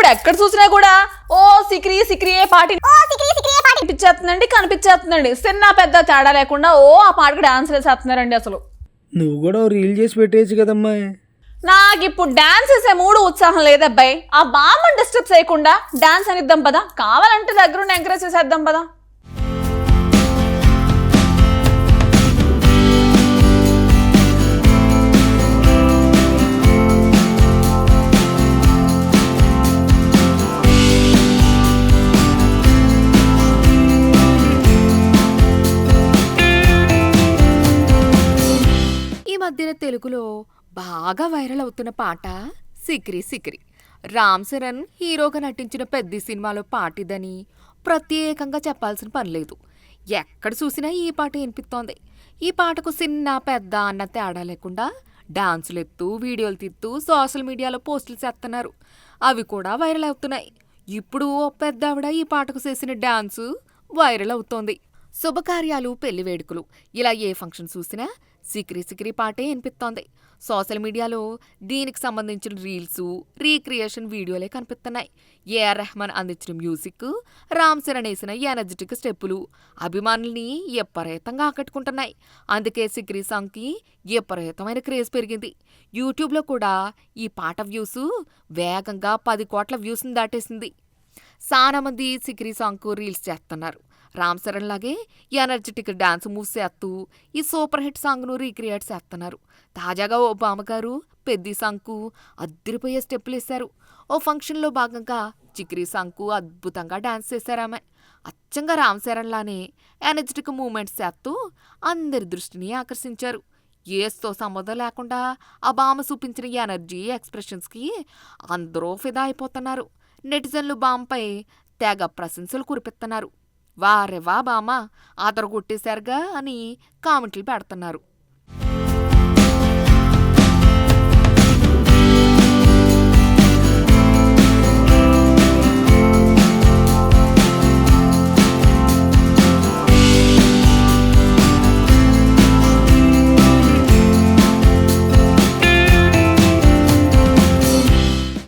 ఇప్పుడు ఎక్కడ చూసినా కూడా ఓ సిక్రీ సిక్రియే పాటి కనిపించేస్తుందండి చిన్న పెద్ద తేడా లేకుండా ఓ ఆ పాటకు డాన్స్ వేసేస్తున్నారండి. అసలు నువ్వు కూడా రీల్ చేసి పెట్టేయచ్చు కదమ్మా. నాకు ఇప్పుడు డాన్స్ వేసే మూడు ఉత్సాహం లేదబ్బాయి. ఆ బామ్మని డిస్టర్బ్ చేయకుండా డాన్స్ అనిద్దాం పదా, కావాలంటే దగ్గరుండి ఎంకరేజ్ చేసేద్దాం పదా. ఈ మధ్యన తెలుగులో బాగా వైరల్ అవుతున్న పాట సిక్రీ సిక్రీ. రామ్ చరణ్ హీరోగా నటించిన పెద్ద సినిమాలో పాటిదని ప్రత్యేకంగా చెప్పాల్సిన పని లేదు. ఎక్కడ చూసినా ఈ పాట వినిపిస్తోంది. ఈ పాటకు చిన్న పెద్ద అన్న తేడా లేకుండా డాన్సులు ఎత్తు, వీడియోలు తీత్తూ సోషల్ మీడియాలో పోస్టులు చేస్తున్నారు. అవి కూడా వైరల్ అవుతున్నాయి. ఇప్పుడు ఓ పెద్ద ఆవిడ ఈ పాటకు చేసిన డాన్సు వైరల్ అవుతోంది. శుభకార్యాలు, పెళ్లి వేడుకలు ఇలా ఏ ఫంక్షన్ చూసినా సిక్రీ సిక్రీ పాటే వినిపిస్తోంది. సోషల్ మీడియాలో దీనికి సంబంధించిన రీల్స్, రీక్రియేషన్ వీడియోలే కనిపిస్తున్నాయి. ఏఆర్ రెహమాన్ అందించిన మ్యూజిక్, రామ్ చరణ్ వేసిన ఎనర్జెటిక్ స్టెప్పులు అభిమానుల్ని విపరీతంగా ఆకట్టుకుంటున్నాయి. అందుకే సిక్రీ సాంగ్కి విపరీతమైన క్రేజ్ పెరిగింది. యూట్యూబ్లో కూడా ఈ పాట వ్యూస్ వేగంగా 10 కోట్ల వ్యూస్ని దాటేసింది. చాలా మంది సిక్రీ సాంగ్కు రీల్స్ చేస్తున్నారు. రామ్ చరణ్ లాగే ఎనర్జెటిక్ డాన్స్ మూవ్స్ చేస్తూ ఈ సూపర్ హిట్ సాంగ్ను రీక్రియేట్ చేస్తున్నారు. తాజాగా ఓ బామ్మగారు పెద్ద సాంగ్కు అద్దరిపోయే స్టెప్పులు వేశారు. ఓ ఫంక్షన్లో భాగంగా చిక్రీ సాంగ్కు అద్భుతంగా డాన్స్ చేశారామె. అచ్చంగా రామ్ చరణ్ లానే ఎనర్జెటిక్ మూమెంట్స్ చేస్తూ అందరి దృష్టిని ఆకర్షించారు. ఏస్తో సంబంధం లేకుండా ఆ బామ్మ చూపించిన ఎనర్జీ, ఎక్స్ప్రెషన్స్కి అందరూ ఫిదా అయిపోతున్నారు. నెటిజన్లు బామ్మపై తెగ ప్రశంసలు కురిపిస్తున్నారు. వారెవా బామ్మ ఆదర కొట్టేశారుగా అని కామెంట్లు పెడుతున్నారు.